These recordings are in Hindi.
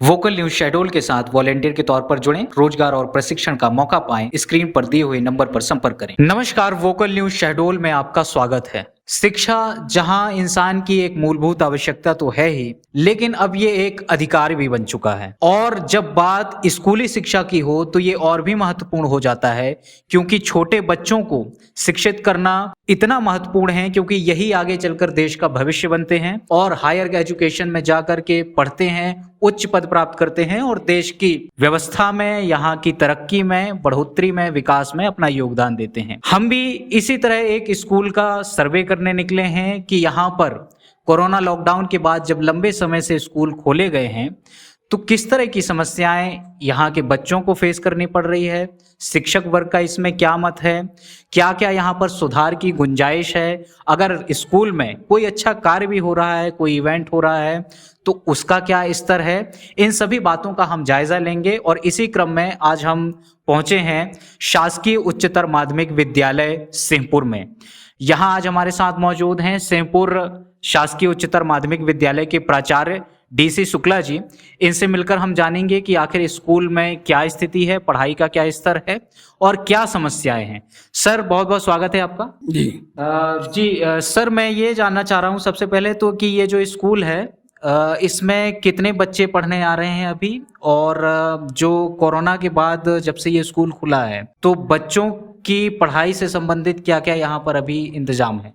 वोकल न्यूज शहडोल के साथ वॉलेंटियर के तौर पर जुड़ें, रोजगार और प्रशिक्षण का मौका पाएं। स्क्रीन पर दिए हुए नंबर पर संपर्क करें। नमस्कार, वोकल न्यूज शहडोल में आपका स्वागत है। शिक्षा जहां इंसान की एक मूलभूत आवश्यकता तो है ही, लेकिन अब ये एक अधिकार भी बन चुका है। और जब बात स्कूली शिक्षा की हो तो ये और भी महत्वपूर्ण हो जाता है, क्योंकि छोटे बच्चों को शिक्षित करना इतना महत्वपूर्ण है क्योंकि यही आगे चलकर देश का भविष्य बनते हैं और हायर एजुकेशन में जाकर के पढ़ते हैं, उच्च पद प्राप्त करते हैं और देश की व्यवस्था में, यहाँ की तरक्की में, बढ़ोतरी में, विकास में अपना योगदान देते हैं। हम भी इसी तरह एक स्कूल का सर्वे करने निकले हैं कि यहाँ पर कोरोना लॉकडाउन के बाद जब लंबे समय से स्कूल खोले गए हैं तो किस तरह की समस्याएं यहाँ के बच्चों को फेस करनी पड़ रही है, शिक्षक वर्ग का इसमें क्या मत है, क्या क्या यहाँ पर सुधार की गुंजाइश है, अगर स्कूल में कोई अच्छा कार्य भी हो रहा है, कोई इवेंट हो रहा है तो उसका क्या स्तर है। इन सभी बातों का हम जायजा लेंगे और इसी क्रम में आज हम पहुंचे हैं शासकीय उच्चतर माध्यमिक विद्यालय सिंहपुर में। यहाँ आज हमारे साथ मौजूद हैं सिंहपुर शासकीय उच्चतर माध्यमिक विद्यालय के प्राचार्य डीसी शुक्ला जी। इनसे मिलकर हम जानेंगे कि आखिर स्कूल में क्या स्थिति है, पढ़ाई का क्या स्तर है और क्या समस्याएं हैं। सर, बहुत बहुत स्वागत है आपका। जी सर, मैं ये जानना चाह रहा हूँ सबसे पहले तो कि ये जो स्कूल है इसमें कितने बच्चे पढ़ने आ रहे हैं अभी, और जो कोरोना के बाद जब से ये स्कूल खुला है तो बच्चों की पढ़ाई से संबंधित क्या क्या यहाँ पर अभी इंतजाम है।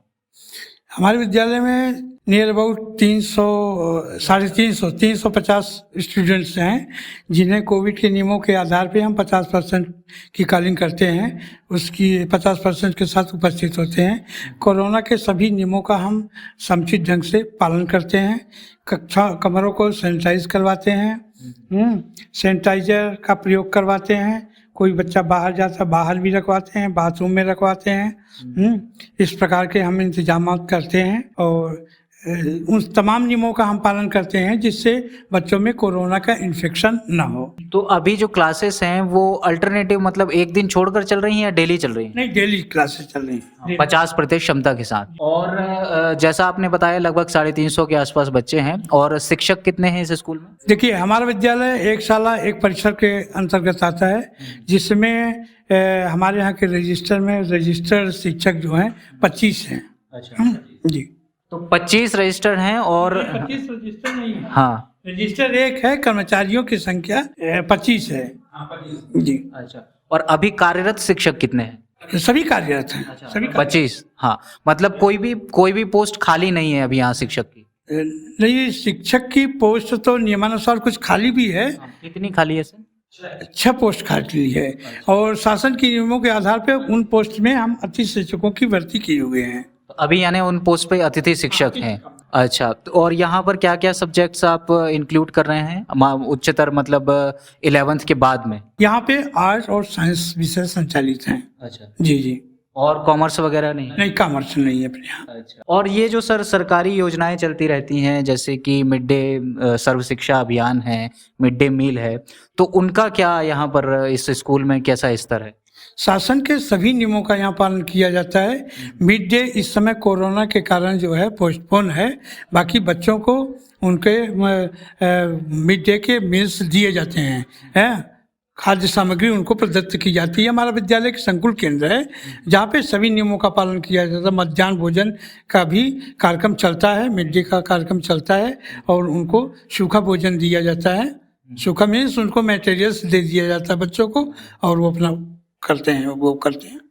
हमारे विद्यालय में नियर अबाउट 350 स्टूडेंट्स हैं, जिन्हें कोविड के नियमों के आधार पे हम 50% की कॉलिंग करते हैं, उसकी 50% के साथ उपस्थित होते हैं। कोरोना के सभी नियमों का हम समुचित ढंग से पालन करते हैं। कक्षा कमरों को सैनिटाइज करवाते हैं, सैनिटाइजर का प्रयोग करवाते हैं। कोई बच्चा बाहर जाता बाहर भी रखवाते हैं, बाथरूम में रखवाते हैं। इस प्रकार के हम इंतजाम करते हैं और उन तमाम नियमों का हम पालन करते हैं जिससे बच्चों में कोरोना का इन्फेक्शन ना हो। तो अभी जो क्लासेस हैं वो अल्टरनेटिव मतलब एक दिन छोड़कर चल रही हैं या डेली चल रही हैं? नहीं, डेली क्लासेस चल रही हैं 50% क्षमता के साथ। और जैसा आपने बताया लगभग 350 के आसपास बच्चे हैं। और शिक्षक कितने हैं इस स्कूल में? देखिए, हमारा विद्यालय एक साल एक परिसर के अंतर्गत आता है, जिसमें हमारे यहाँ के रजिस्टर्ड शिक्षक जो हैं 25 हैं। अच्छा जी, तो 25 रजिस्टर हैं और 25 रजिस्टर नहीं है, हाँ रजिस्टर एक है, कर्मचारियों की संख्या 25 है। जी, अच्छा। और अभी कार्यरत शिक्षक कितने हैं? सभी कार्यरत हैं। सभी 25। हाँ, मतलब कोई भी पोस्ट खाली नहीं है अभी यहाँ शिक्षक की? नहीं, शिक्षक की पोस्ट तो नियमानुसार कुछ खाली भी है। कितनी खाली है सर? 6 पोस्ट खाली है और शासन के नियमों के आधार पर उन पोस्ट में हम अतिथि शिक्षकों की भर्ती किए हुए हैं। अभी यानी उन पोस्ट पे अतिथि शिक्षक हैं। अच्छा, तो और यहाँ पर क्या क्या सब्जेक्ट्स आप इंक्लूड कर रहे हैं उच्चतर मतलब 11th के बाद में? यहाँ पे आर्ट और साइंस विषय संचालित हैं। अच्छा जी जी। और कॉमर्स वगैरह नहीं? नहीं, कॉमर्स नहीं है अपने यहाँ। अच्छा। और ये जो सर सरकारी योजनाएं चलती रहती हैं जैसे कि मिड डे सर्व शिक्षा अभियान है, मिड डे मील है, तो उनका क्या यहाँ पर इस स्कूल में कैसा स्तर है? शासन के सभी नियमों का यहाँ पालन किया जाता है। मिड डे इस समय कोरोना के कारण जो है पोस्टपोन है, बाकी बच्चों को उनके मिड डे के मील्स दिए जाते हैं। खाद्य सामग्री उनको प्रदत्त की जाती है। हमारा विद्यालय के संकुल केंद्र है जहाँ पे सभी नियमों का पालन किया जाता है। मध्याह्न भोजन का भी कार्यक्रम चलता है, मिड डे का कार्यक्रम चलता है और उनको सूखा भोजन दिया जाता है। सूखा मीन्स उनको मटेरियल्स दे दिया जाता है बच्चों को और वो अपना करते हैं।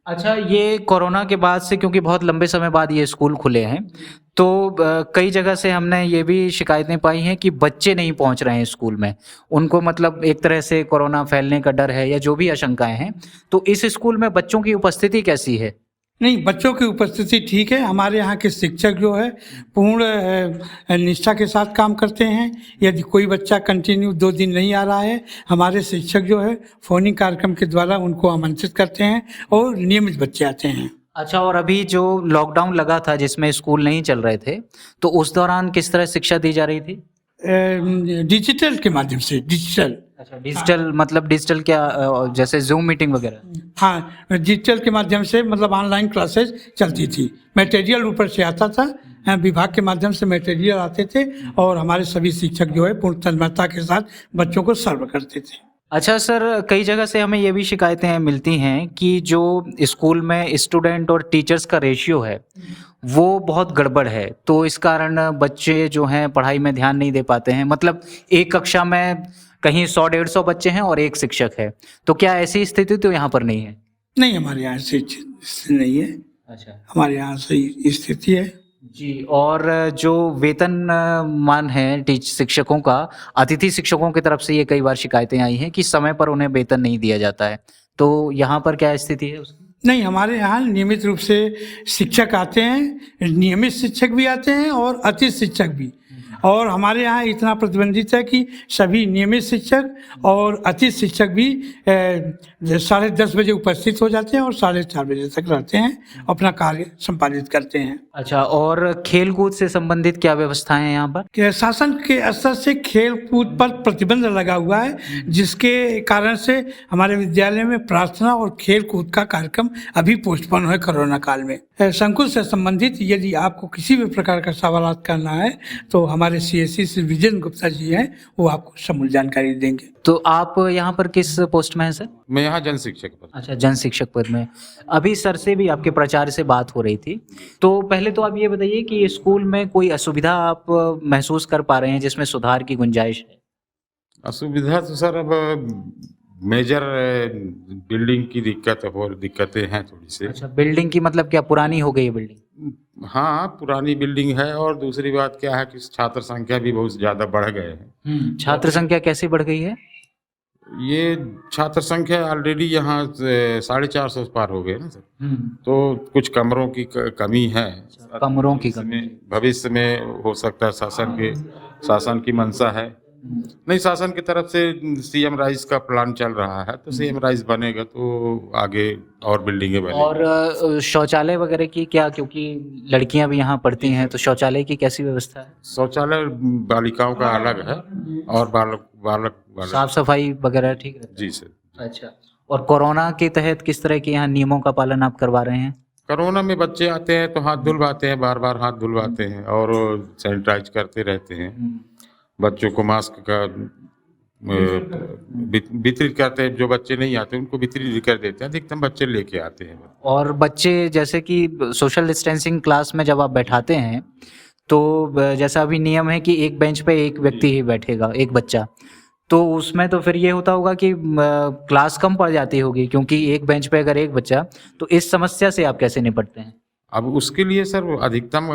अच्छा, ये कोरोना के बाद से क्योंकि बहुत लंबे समय बाद ये स्कूल खुले हैं तो कई जगह से हमने ये भी शिकायतें पाई हैं कि बच्चे नहीं पहुंच रहे हैं स्कूल में। उनको मतलब एक तरह से कोरोना फैलने का डर है या जो भी आशंकाएं हैं, तो इस स्कूल में बच्चों की उपस्थिति कैसी है? नहीं, बच्चों की उपस्थिति ठीक है। हमारे यहाँ के शिक्षक जो है पूर्ण निष्ठा के साथ काम करते हैं। यदि कोई बच्चा कंटिन्यू 2 दिन नहीं आ रहा है, हमारे शिक्षक जो है फोनिंग कार्यक्रम के द्वारा उनको आमंत्रित करते हैं और नियमित बच्चे आते हैं। अच्छा, और अभी जो लॉकडाउन लगा था जिसमें स्कूल नहीं चल रहे थे तो उस दौरान किस तरह शिक्षा दी जा रही थी? डिजिटल के माध्यम से। डिजिटल? अच्छा, डिजिटल मतलब डिजिटल क्या, जैसे जूम मीटिंग वगैरह? हाँ, डिजिटल के माध्यम से मतलब ऑनलाइन क्लासेस चलती थी। मटेरियल ऊपर से आता था विभाग के माध्यम से मटेरियल आते थे और हमारे सभी शिक्षक जो है पूर्ण तन्मयता के साथ बच्चों को सर्व करते थे। अच्छा सर, कई जगह से हमें ये भी शिकायतें मिलती हैं कि जो स्कूल में स्टूडेंट और टीचर्स का रेशियो है वो बहुत गड़बड़ है, तो इस कारण बच्चे जो हैं पढ़ाई में ध्यान नहीं दे पाते हैं। मतलब एक कक्षा में कहीं 100-150 बच्चे हैं और एक शिक्षक है, तो क्या ऐसी स्थिति तो यहाँ पर नहीं है? नहीं, हमारे यहाँ ऐसी स्थिति नहीं है। अच्छा हमारे यहाँ सही स्थिति है जी। और जो वेतन मान है शिक्षकों का, अतिथि शिक्षकों की तरफ से ये कई बार शिकायतें आई हैं कि समय पर उन्हें वेतन नहीं दिया जाता है, तो यहाँ पर क्या स्थिति है उसकी? नहीं, हमारे यहाँ नियमित रूप से शिक्षक आते हैं, नियमित शिक्षक भी आते हैं और अतिथि शिक्षक भी। और हमारे यहाँ इतना प्रतिबंधित है कि सभी नियमित शिक्षक और अतिथि शिक्षक भी 10:30 बजे उपस्थित हो जाते हैं और 4:30 बजे तक रहते हैं, अपना कार्य संपादित करते हैं। अच्छा, और खेल कूद से संबंधित क्या व्यवस्थाएं हैं यहाँ पर? कि शासन के स्तर से खेल कूद पर प्रतिबंध लगा हुआ है, जिसके कारण से हमारे विद्यालय में प्रार्थना और खेल कूद का कार्यक्रम अभी पोस्टपोन है कोरोना काल में। संकुल से संबंधित यदि आपको किसी भी प्रकार का सवाल करना है तो हमारे CSC श्री विजेंद्र गुप्ता जी हैं, वो आपको समूल जानकारी देंगे। तो आप यहाँ पर किस पोस्ट में हैं सर? मैं यहाँ जन शिक्षक पद। अच्छा, जन शिक्षक पद में। अभी सर से भी आपके प्राचार्य से बात हो रही थी, तो पहले तो आप ये बताइए कि स्कूल में कोई असुविधा आप महसूस कर पा रहे हैं जिसमें सुधार की गुंजाइश है? असुविधा तो सर अब मेजर बिल्डिंग की दिक्कतें हैं थोड़ी सी। अच्छा, बिल्डिंग की मतलब क्या पुरानी हो गई है बिल्डिंग? हाँ, पुरानी बिल्डिंग है और दूसरी बात क्या है कि छात्र संख्या भी बहुत ज़्यादा बढ़ गए हैं। छात्र संख्या कैसे बढ़ गई है? ये छात्र संख्या ऑलरेडी यहाँ 450 पार हो गए ना सर, तो कुछ कमरों की कमी है। कमरों की कमी भविष्य में हो सकता है शासन की मंशा है। नहीं, शासन की तरफ से CM राइज का प्लान चल रहा है, तो CM राइज बनेगा तो आगे और बिल्डिंगें बनेंगी। और शौचालय वगैरह की क्या, क्योंकि लड़कियां भी यहाँ पढ़ती हैं, तो शौचालय की कैसी व्यवस्था है? शौचालय बालिकाओं का अलग है और बालक साफ सफाई वगैरह ठीक है? जी सर। अच्छा, और कोरोना के तहत किस तरह के यहाँ नियमों का पालन आप करवा रहे हैं? कोरोना में बच्चे आते हैं तो हाथ धुलवाते हैं, बार हाथ धुलवाते हैं और सैनिटाइज करते रहते हैं। बच्चों को मास्क का वितरित करते हैं, जो बच्चे नहीं आते उनको वितरित कर देते हैं, अधिकतम बच्चे लेके आते हैं। और बच्चे जैसे कि सोशल डिस्टेंसिंग क्लास में जब आप बैठाते हैं तो जैसा अभी नियम है कि एक बेंच पे एक व्यक्ति ही बैठेगा, एक बच्चा, तो उसमें तो फिर ये होता होगा कि क्लास कम पड़ जाती होगी, क्योंकि एक बेंच पे अगर एक बच्चा, तो इस समस्या से आप कैसे निपटते हैं? अब उसके लिए सर अधिकतम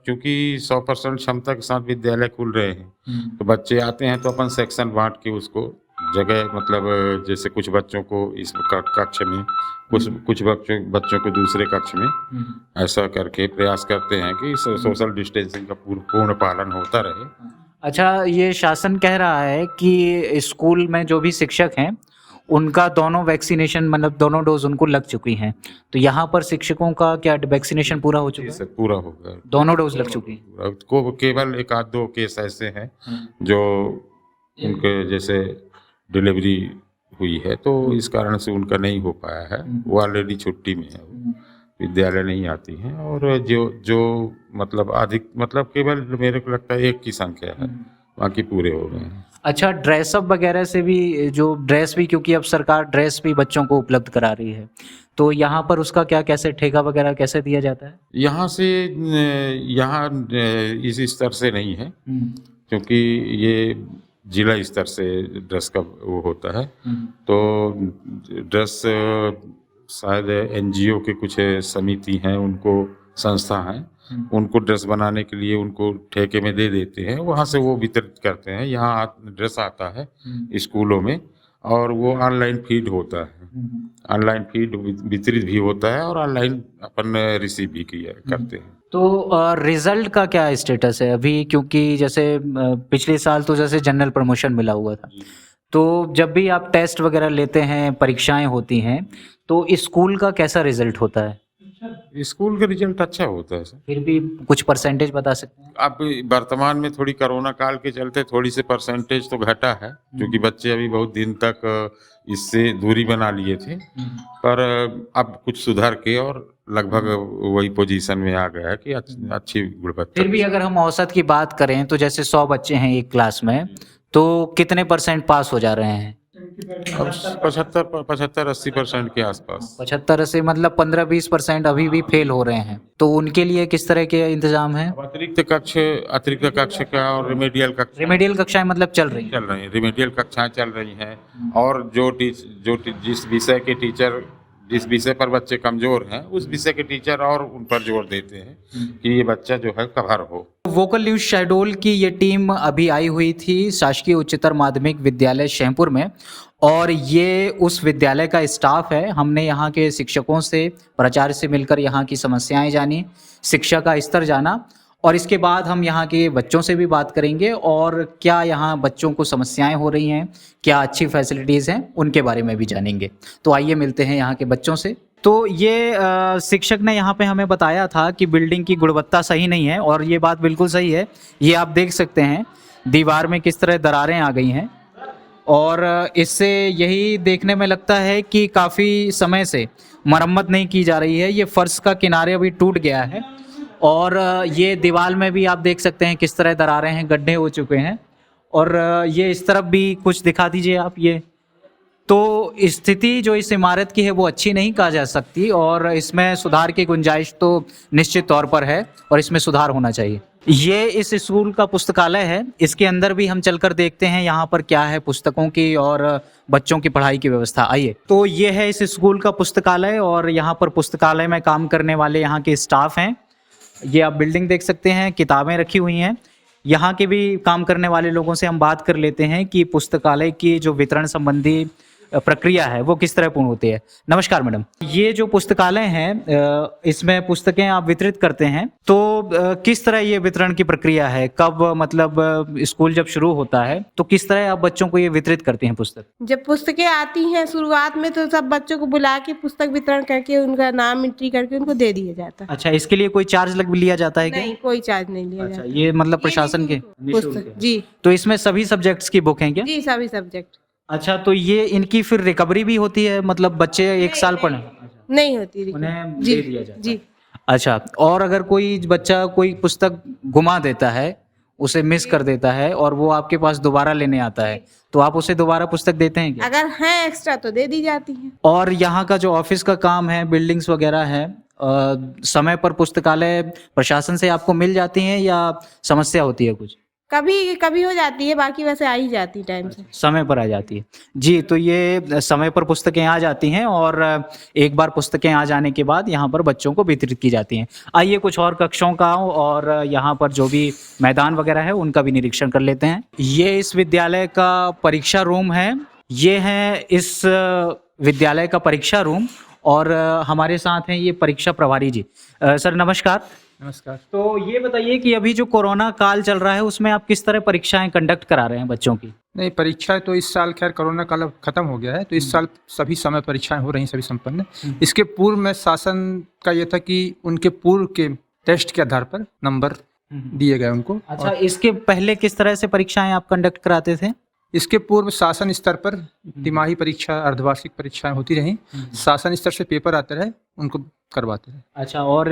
क्योंकि 100% क्षमता के साथ विद्यालय खुल रहे हैं, तो बच्चे आते हैं तो अपन सेक्शन बांट के उसको जगह, मतलब जैसे कुछ बच्चों को इस कक्ष में, कुछ बच्चों को दूसरे कक्ष में, ऐसा करके प्रयास करते हैं कि सोशल डिस्टेंसिंग का पूर्ण पालन होता रहे। अच्छा, ये शासन कह रहा है कि स्कूल में जो भी शिक्षक हैं उनका दोनों वैक्सीनेशन, मतलब दोनों डोज उनको लग चुकी हैं, तो यहाँ पर शिक्षकों का क्या वैक्सीनेशन पूरा हो चुका है? सर पूरा हो गया, दोनों डोज लग चुकी हैं। को केवल 1-2 केस ऐसे हैं जो उनके जैसे डिलीवरी हुई है तो इस कारण से उनका नहीं हो पाया है, वो ऑलरेडी छुट्टी में है, विद्यालय नहीं आती हैं। और जो मतलब केवल मेरे को लगता है 1 की संख्या है, बाकी पूरे हो गए हैं। अच्छा, ड्रेसअप वगैरह से भी, जो ड्रेस भी, क्योंकि अब सरकार ड्रेस भी बच्चों को उपलब्ध करा रही है, तो यहाँ पर उसका क्या, कैसे ठेका वगैरह कैसे दिया जाता है? यहाँ इस स्तर से नहीं है, क्योंकि ये जिला स्तर से ड्रेस का वो होता है, तो ड्रेस शायद NGO के कुछ समिति हैं, उनको संस्था हैं, उनको ड्रेस बनाने के लिए उनको ठेके में दे देते हैं, वहाँ से वो वितरित करते हैं। यहाँ ड्रेस आता है स्कूलों में और वो ऑनलाइन फीड होता है, ऑनलाइन फीड वितरित भी होता है और ऑनलाइन अपन रिसीव भी करते हैं। तो रिजल्ट का क्या स्टेटस है अभी, क्योंकि जैसे पिछले साल तो जैसे जनरल प्रमोशन मिला हुआ था, तो जब भी आप टेस्ट वगैरह लेते हैं, परीक्षाएं होती हैं, तो स्कूल का कैसा रिजल्ट होता है? स्कूल का रिजल्ट अच्छा होता है सर। फिर भी कुछ परसेंटेज बता सकते हैं? अब वर्तमान में थोड़ी कोरोना काल के चलते थोड़ी सी परसेंटेज तो घटा है, क्योंकि बच्चे अभी बहुत दिन तक इससे दूरी बना लिए थे, पर अब कुछ सुधर के और लगभग वही पोजीशन में आ गया है कि अच्छी गुणवत्ता। फिर भी अगर हम औसत की बात करें तो जैसे 100 बच्चे हैं एक क्लास में, तो कितने % पास हो जा रहे हैं? 75-80% के आसपास। 75 से मतलब 15-20% अभी भी फेल हो रहे हैं, तो उनके लिए किस तरह के इंतजाम है? अब अतिरिक्त कक्ष का और रेमेडियल कक्षाएं मतलब चल रही हैं? चल रही हैं, रिमेडियल कक्षाएं चल रही हैं। और जिस विषय पर बच्चे कमजोर हैं, उस विषय के टीचर और उन पर जोर देते हैं कि ये बच्चा जो है कवर हो। वोकल न्यूज शहडोल की ये टीम अभी आई हुई थी शासकीय उच्चतर माध्यमिक विद्यालय शहपुर में, और ये उस विद्यालय का स्टाफ है। हमने यहाँ के शिक्षकों से, प्राचार्य से मिलकर यहाँ की समस्याएं जानी, शिक्षा का स्तर जाना, और इसके बाद हम यहाँ के बच्चों से भी बात करेंगे और क्या यहाँ बच्चों को समस्याएं हो रही हैं, क्या अच्छी फैसिलिटीज़ हैं, उनके बारे में भी जानेंगे। तो आइए मिलते हैं यहाँ के बच्चों से। तो ये शिक्षक ने यहाँ पे हमें बताया था कि बिल्डिंग की गुणवत्ता सही नहीं है, और ये बात बिल्कुल सही है। ये आप देख सकते हैं दीवार में किस तरह दरारें आ गई हैं, और इससे यही देखने में लगता है कि काफ़ी समय से मरम्मत नहीं की जा रही है। ये फर्श का किनारे अभी टूट गया है, और ये दीवार में भी आप देख सकते हैं किस तरह दरारें हैं, गड्ढे हो चुके हैं। और ये इस तरफ भी कुछ दिखा दीजिए आप। ये तो स्थिति जो इस इमारत की है वो अच्छी नहीं कहा जा सकती, और इसमें सुधार की गुंजाइश तो निश्चित तौर पर है, और इसमें सुधार होना चाहिए। ये इस स्कूल का पुस्तकालय है। इसके अंदर भी हम चलकर देखते हैं यहाँ पर क्या है पुस्तकों की और बच्चों की पढ़ाई की व्यवस्था। आइए। तो ये है इस स्कूल का पुस्तकालय, और यहाँ पर पुस्तकालय में काम करने वाले यहाँ के स्टाफ हैं। ये आप बिल्डिंग देख सकते हैं, किताबें रखी हुई हैं। यहाँ के भी काम करने वाले लोगों से हम बात कर लेते हैं कि पुस्तकालय की जो वितरण संबंधी प्रक्रिया है वो किस तरह पूर्ण होती है। नमस्कार मैडम, ये जो पुस्तकालय है इसमें पुस्तकें आप वितरित करते हैं, तो किस तरह ये वितरण की प्रक्रिया है? कब मतलब स्कूल जब शुरू होता है तो किस तरह आप बच्चों को ये वितरित करते हैं पुस्तक? जब पुस्तकें आती हैं शुरुआत में तो सब बच्चों को बुला के पुस्तक वितरण करके उनका नाम एंट्री करके उनको दे दिया जाता है। अच्छा, इसके लिए कोई चार्ज लिया जाता है क्या? नहीं, कोई चार्ज नहीं लिया अच्छा, जाता। ये मतलब प्रशासन के पुस्तक जी। तो इसमें सभी सब्जेक्ट्स की बुक हैं क्या? जी, सभी सब्जेक्ट। अच्छा, तो ये इनकी फिर रिकवरी भी होती है, मतलब बच्चे एक साल पढ़े नहीं होती, उन्हें जी दे दिया जाता है? जी। अच्छा, और अगर कोई बच्चा कोई पुस्तक गुमा देता है, उसे मिस कर देता है और वो आपके पास दोबारा लेने आता है, तो आप उसे दोबारा पुस्तक देते हैं क्या? अगर है एक्स्ट्रा तो दे दी जाती है। और यहाँ का जो ऑफिस का काम है, बिल्डिंग्स वगैरह है, समय पर पुस्तकालय प्रशासन से आपको मिल जाती हैं या समस्या होती है कुछ? कभी कभी हो जाती है, बाकी वैसे आ ही जाती टाइम से। समय पर आ जाती है जी। तो ये समय पर पुस्तकें आ जाती हैं, और एक बार पुस्तकें आ जाने के बाद यहाँ पर बच्चों को वितरित की जाती हैं। आइए कुछ और कक्षों का और यहाँ पर जो भी मैदान वगैरह है उनका भी निरीक्षण कर लेते हैं। ये इस विद्यालय का परीक्षा रूम है। ये है इस विद्यालय का परीक्षा रूम, और हमारे साथ हैं ये परीक्षा प्रभारी जी। सर नमस्कार। नमस्कार। तो ये बताइए कि अभी जो कोरोना काल चल रहा है उसमें आप किस तरह परीक्षाएं कंडक्ट करा रहे हैं बच्चों की? नहीं, परीक्षाएं तो इस साल खैर कोरोना काल अब खत्म हो गया है, तो इस साल सभी समय परीक्षाएं हो रही हैं, सभी संपन्न। इसके पूर्व में शासन का ये था कि उनके पूर्व के टेस्ट के आधार पर नंबर दिए गए उनको। अच्छा, इसके पहले किस तरह से परीक्षाएं आप कंडक्ट कराते थे? इसके पूर्व शासन स्तर पर तिमाही परीक्षा, अर्धवार्षिक परीक्षाएं होती रहीं। शासन स्तर से पेपर आते रहे, उनको करवाते रहे। अच्छा, और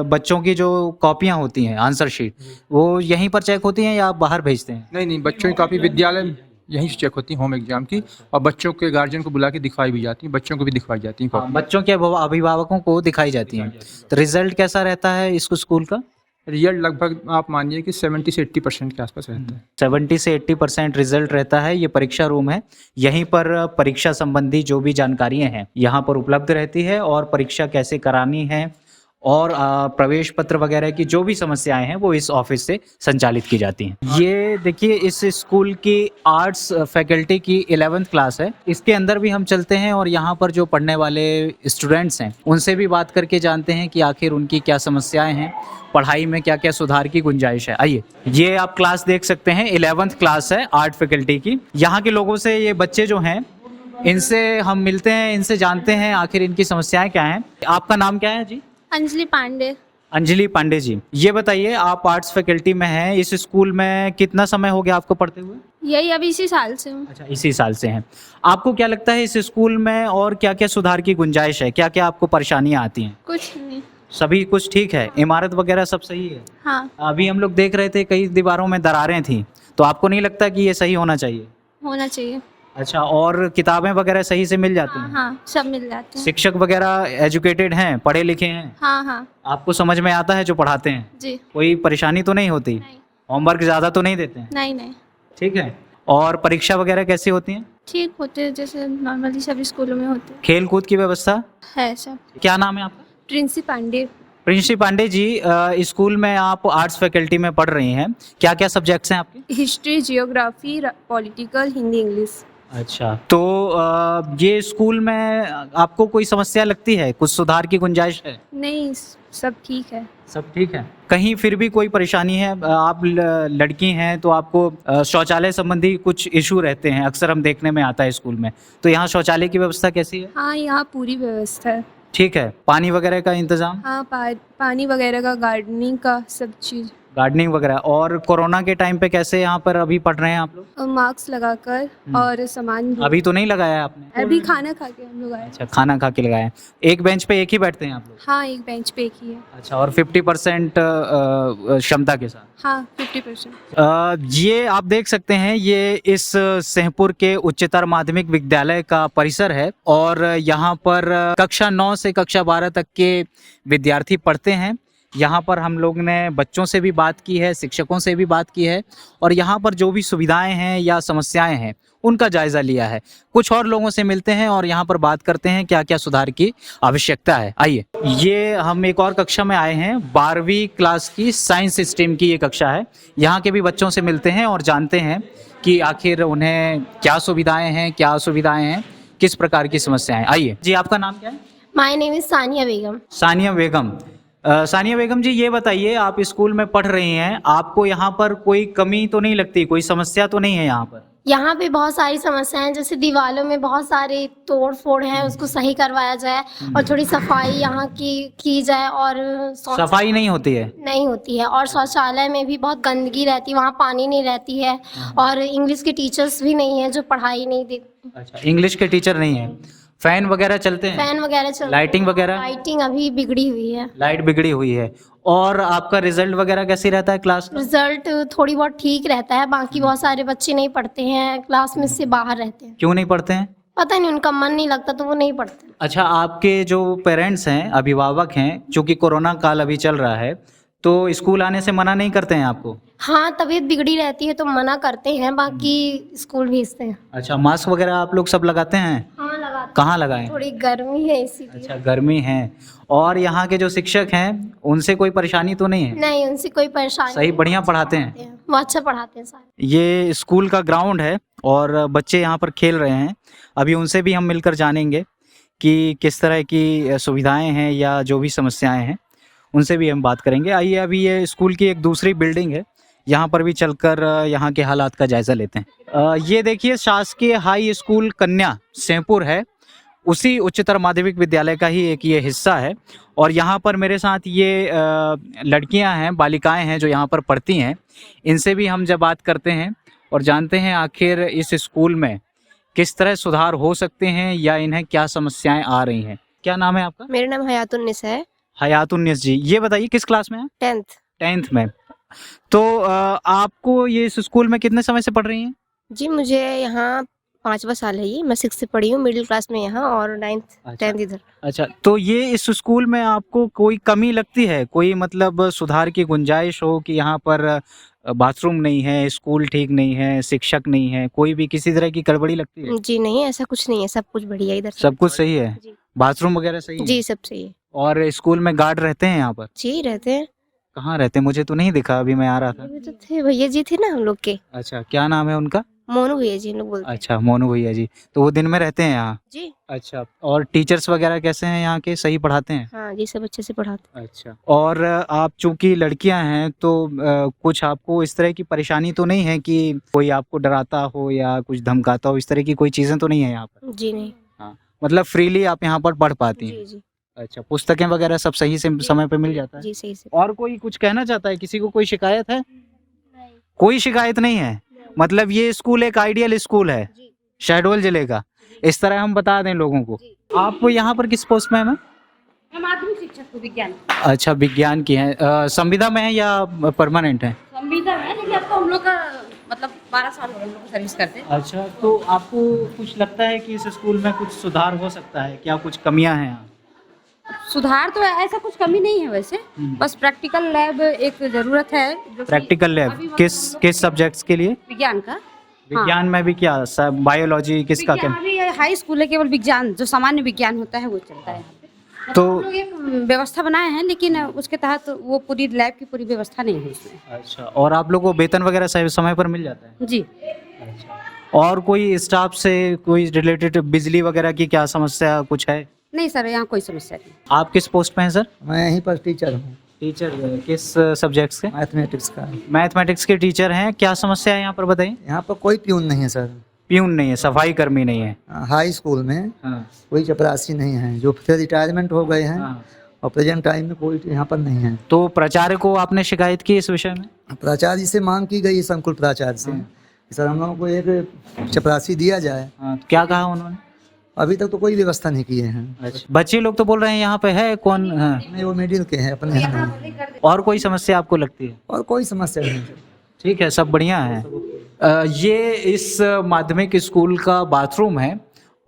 बच्चों की जो कॉपियां होती हैं, आंसर शीट, वो यहीं पर चेक होती हैं या आप बाहर भेजते हैं? नहीं, बच्चों की काफ़ी विद्यालय यहीं से चेक होती है, होम एग्जाम की, और बच्चों के गार्जियन को बुला के दिखवाई भी जाती है, बच्चों को भी दिखवाई जाती है। बच्चों के अभिभावकों को दिखाई जाती हैं। तो रिजल्ट कैसा रहता है इस स्कूल का? रिजल्ट लगभग आप मानिए कि 70 से 80% के आसपास रहता है। 70 से 80% रिजल्ट रहता है। ये परीक्षा रूम है, यहीं पर परीक्षा संबंधी जो भी जानकारियां हैं यहाँ पर उपलब्ध रहती है, और परीक्षा कैसे करानी है और प्रवेश पत्र वगैरह की जो भी समस्याएं हैं वो इस ऑफिस से संचालित की जाती हैं। ये देखिए इस स्कूल की आर्ट्स फैकल्टी की 11th क्लास है। इसके अंदर भी हम चलते हैं और यहाँ पर जो पढ़ने वाले स्टूडेंट्स हैं उनसे भी बात करके जानते हैं कि आखिर उनकी क्या समस्याएं हैं, पढ़ाई में क्या क्या सुधार की गुंजाइश है। आइए, ये आप क्लास देख सकते हैं, 11th क्लास है आर्ट फैकल्टी की। यहाँ के लोगों से, ये बच्चे जो हैं इनसे हम मिलते हैं, इनसे जानते हैं आखिर इनकी समस्याएं क्या हैं। आपका नाम क्या है जी? अंजलि पांडे। अंजलि पांडे जी, ये बताइए आप आर्ट्स फैकल्टी में हैं, इस स्कूल में कितना समय हो गया आपको पढ़ते हुए? यही अभी इसी साल से हूँ। अच्छा, इसी साल से हैं। आपको क्या लगता है इस स्कूल में और क्या क्या सुधार की गुंजाइश है, क्या क्या आपको परेशानियां आती हैं? कुछ नहीं। सभी कुछ ठीक है, इमारत वगैरह सब सही है? हाँ, अभी हम लोग देख रहे थे कई दीवारों में दरारें थी, तो आपको नहीं लगता कि ये सही होना चाहिए? होना चाहिए। अच्छा, और किताबें वगैरह सही से मिल जाती हाँ हैं? हाँ, सब मिल जाते हैं। शिक्षक वगैरह एजुकेटेड हैं, पढ़े लिखे हैं? हाँ हाँ आपको समझ में आता है जो पढ़ाते हैं? जी। कोई परेशानी तो नहीं होती? नहीं होमवर्क ज़्यादा तो नहीं देते हैं? नहीं नहीं, ठीक है। और परीक्षा वगैरह कैसी होती हैं? ठीक होते हैं जैसे नॉर्मली सभी स्कूलों में होते खेल कूद की व्यवस्था? है सब। क्या नाम है आपका? प्रिंसी पांडे। प्रिंसी पांडे जी, स्कूल में आप आर्ट्स फैकल्टी में पढ़ रही हैं, क्या क्या सब्जेक्ट्स हैं आपके? History, geography, political, Hindi, English. अच्छा, तो ये स्कूल में आपको कोई समस्या लगती है, कुछ सुधार की गुंजाइश है? नहीं, सब ठीक है। सब ठीक है। कहीं फिर भी कोई परेशानी है? आप लड़की हैं तो आपको शौचालय संबंधी कुछ इशू रहते हैं, अक्सर हम देखने में आता है स्कूल में, तो यहाँ शौचालय की व्यवस्था कैसी है? हाँ, यहाँ पूरी व्यवस्था है। ठीक है। पानी वगैरह का इंतजाम? हाँ, पानी वगैरह का, गार्डनिंग का, सब चीज़। गार्डनिंग वगैरह। और कोरोना के टाइम पे कैसे यहाँ पर अभी पढ़ रहे हैं आप लोग? और मास्क लगाकर और सामान भी। अभी तो नहीं लगाया आपने? अभी खाना खा के हम लोग आए। अच्छा, खाना खा के लगाया। एक बेंच पे एक ही बैठते हैं आप लोग? हाँ, एक बेंच पे एक ही है। अच्छा, और 50% क्षमता के साथ? हाँ, 50%। ये आप देख सकते हैं, ये इस सेहपुर के उच्चतर माध्यमिक विद्यालय का परिसर है और यहाँ पर कक्षा 9 से कक्षा 12 तक के विद्यार्थी पढ़ते हैं। यहाँ पर हम लोग ने बच्चों से भी बात की है, शिक्षकों से भी बात की है और यहाँ पर जो भी सुविधाएं हैं या समस्याएं हैं उनका जायज़ा लिया है। कुछ और लोगों से मिलते हैं और यहाँ पर बात करते हैं क्या क्या सुधार की आवश्यकता है। आइए, ये हम एक और कक्षा में आए हैं, 12वीं क्लास की साइंस स्ट्रीम की ये कक्षा है। यहाँ के भी बच्चों से मिलते हैं और जानते हैं कि आखिर उन्हें क्या सुविधाएं हैं, क्या असुविधाएं हैं, किस प्रकार की समस्याएं। आइए जी, आपका नाम क्या है? माय नेम इज़ सानिया बेगम। सानिया बेगम। सानिया बेगम जी, ये बताइए, आप स्कूल में पढ़ रही हैं, आपको यहाँ पर कोई कमी तो नहीं लगती, कोई समस्या तो नहीं है यहाँ पर? यहाँ पे बहुत सारी समस्याएं हैं, जैसे दीवारों में बहुत सारे तोड़ फोड़ हैं, उसको सही करवाया जाए और थोड़ी सफाई यहाँ की जाए। और सफाई नहीं होती है? नहीं होती है। और शौचालय में भी बहुत गंदगी रहती है, वहाँ पानी नहीं रहती है। और इंग्लिश के टीचर्स भी नहीं है जो पढ़ाई नहीं देते। अच्छा, इंग्लिश के टीचर नहीं है। फैन वगैरह चलते हैं? फैन वगैरह चलते हैं। लाइटिंग वगैरह? लाइटिंग अभी बिगड़ी हुई है। लाइट बिगड़ी हुई है। और आपका रिजल्ट वगैरह कैसे रहता है क्लास का? रिजल्ट थोड़ी बहुत ठीक रहता है, बाकी बहुत सारे बच्चे नहीं पढ़ते हैं, क्लास में से बाहर रहते हैं। क्यों नहीं पढ़ते हैं? पता नहीं, उनका मन नहीं लगता तो वो नहीं पढ़ते। अच्छा, आपके जो पेरेंट्स हैं, अभिभावक हैं, चूंकि कोरोना काल अभी चल रहा है, तो स्कूल आने से मना नहीं करते हैं आपको? हाँ, तबीयत बिगड़ी रहती है तो मना करते हैं, बाकी स्कूल भेजते हैं। अच्छा, मास्क वगैरह आप लोग सब लगाते हैं? हाँ, लगाते। कहाँ लगाएं? थोड़ी गर्मी है इसीलिए। अच्छा, गर्मी है। और यहाँ के जो शिक्षक हैं उनसे कोई परेशानी तो नहीं है? नहीं, उनसे कोई परेशानी सही बढ़िया पढ़ाते हैं? वो अच्छा पढ़ाते हैं सारे। ये स्कूल का ग्राउंड है और बच्चे यहाँ पर खेल रहे हैं। अभी उनसे भी हम मिलकर जानेंगे कि किस तरह की सुविधाएं हैं या जो भी समस्याएं हैं, उनसे भी हम बात करेंगे। आइए, अभी ये स्कूल की एक दूसरी बिल्डिंग है, यहाँ पर भी चलकर यहाँ के हालात का जायज़ा लेते हैं। ये देखिए, शासकीय हाई स्कूल कन्या सेहपुर है, उसी उच्चतर माध्यमिक विद्यालय का ही एक ये हिस्सा है। और यहाँ पर मेरे साथ ये लड़कियाँ हैं, बालिकाएं हैं जो यहाँ पर पढ़ती हैं। इनसे भी हम जब बात करते हैं और जानते हैं आखिर इस स्कूल में किस तरह सुधार हो सकते हैं या इन्हें क्या समस्याएं आ रही हैं। क्या नाम है आपका? मेरा नाम हयातुन्निस है। हयातुन्निस जी, ये बताइए किस क्लास में हैं? 10th। 10th में। तो आपको ये इस स्कूल में कितने समय से पढ़ रही हैं? जी, मुझे यहाँ 5वां साल है, ये मैं 6th से पढ़ी हूँ, मिडिल क्लास में यहाँ, और 9th अच्छा। 10th इधर। अच्छा, तो ये इस स्कूल में आपको कोई कमी लगती है, कोई मतलब सुधार की गुंजाइश हो कि यहाँ पर बाथरूम नहीं है, स्कूल ठीक नहीं है, शिक्षक नहीं है, कोई भी किसी तरह की गड़बड़ी लगती है? जी नहीं, ऐसा कुछ नहीं है, सब कुछ बढ़िया है इधर। सब कुछ सही है? जी। बाथरूम वगैरह सही है? जी, सब सही है। और स्कूल में गार्ड रहते हैं यहाँ पर? जी, रहते हैं। कहाँ रहते हैं? मुझे तो नहीं दिखा, अभी मैं आ रहा था। अभी तो थे, भैया जी थे ना हम लोग के, अच्छा, क्या नाम है उनका? मोनू भैया जी हम लोग बोलते हैं। अच्छा, मोनू भैया जी, तो वो दिन में रहते हैं यहाँ? जी अच्छा, और टीचर्स वगैरह कैसे हैं यहाँ के, सही पढ़ाते हैं? हाँ जी, सब अच्छे से पढ़ाते अच्छा, और आप चूंकि लड़कियां हैं तो कुछ आपको इस तरह की परेशानी तो नहीं है कि कोई आपको डराता हो या कुछ धमकाता हो, इस तरह की कोई चीज़ें तो नहीं है यहाँ पर? हैं। जी नहीं। हाँ, मतलब फ्रीली आप यहाँ पर पढ़ पाती हैं? जी जी। अच्छा, पुस्तकें वगैरह सब सही से समय पे मिल जाता है? जी सही से। और कोई कुछ कहना चाहता है? किसी को कोई शिकायत है? कोई शिकायत नहीं है। मतलब ये स्कूल एक आइडियल स्कूल है शहडोल जिले का, इस तरह हम बता दें लोगों को। आप यहाँ पर किस पोस्ट में हैं? मैं माध्यमिक शिक्षक हूँ विज्ञान। अच्छा, विज्ञान की हैं। संविदा में है या परमानेंट है? संविदा है, लेकिन अब तो हम लोग का मतलब 12 साल हो गए हम लोग को सर्विस करते हैं। अच्छा, तो आपको कुछ लगता है कि इस स्कूल में कुछ सुधार हो सकता है? क्या कुछ कमियां हैं यहाँ? सुधार तो ऐसा कुछ कमी नहीं है वैसे, बस प्रैक्टिकल लैब एक जरूरत है। जो कि प्रैक्टिकल लैब अभी वहाँ किस सब्जेक्ट्स के लिए? विज्ञान का। विज्ञान में भी क्या, बायोलॉजी किसका? विज्ञान अभी हाई स्कूल है, केवल विज्ञान जो सामान्य विज्ञान होता है वो चलता है यहाँ पे। तो हम लोग एक व्यवस्था बनाए हैं, लेकिन उसके तहत वो पूरी लैब की पूरी व्यवस्था नहीं है उसमें। अच्छा, और आप लोगों को वेतन वगैरह समय पर मिल जाता है? जी। और कोई स्टाफ से कोई रिलेटेड बिजली वगैरह की क्या समस्या कुछ है? नहीं सर, यहाँ कोई समस्या नहीं। आप किस पोस्ट पे हैं सर? मैं यहीं पर टीचर हूँ, टीचर किस सब्जेक्ट्स के? मैथमेटिक्स का। मैथमेटिक्स के टीचर हैं। क्या समस्या है यहाँ पर बताइए? यहाँ पर कोई प्यून नहीं है सर। प्यून नहीं है, सफाई कर्मी नहीं है। हाई स्कूल में कोई चपरासी नहीं है, जो फिर रिटायरमेंट हो गए हैं और प्रेजेंट टाइम में कोई यहाँ पर नहीं है। तो प्राचार्य को आपने शिकायत की इस विषय में? प्राचार्य से मांग की गई संकुल प्राचार्य से, सर हम लोगों को एक चपरासी दिया जाए। क्या कहा उन्होंने? अभी तक तो कोई व्यवस्था नहीं किए हैं। अच्छा, बच्चे लोग तो बोल रहे हैं यहाँ पे है कौन? नहीं, वो मिडिल के हैं, अपने यहाँ नहीं। और कोई समस्या आपको लगती है? और कोई समस्या नहीं है। ठीक है, सब बढ़िया है। ये इस माध्यमिक स्कूल का बाथरूम है,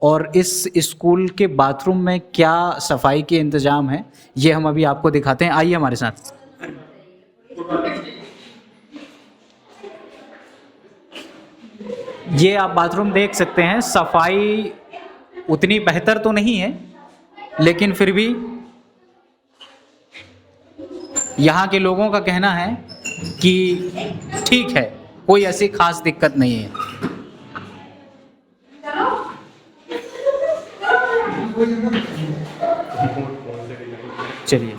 और इस स्कूल के बाथरूम में क्या सफाई के इंतजाम है ये हम अभी आपको दिखाते हैं। आइए हमारे साथ। ये आप बाथरूम देख सकते हैं। सफाई उतनी बेहतर तो नहीं है, लेकिन फिर भी यहाँ के लोगों का कहना है कि ठीक है, कोई ऐसी खास दिक्कत नहीं है। चलिए।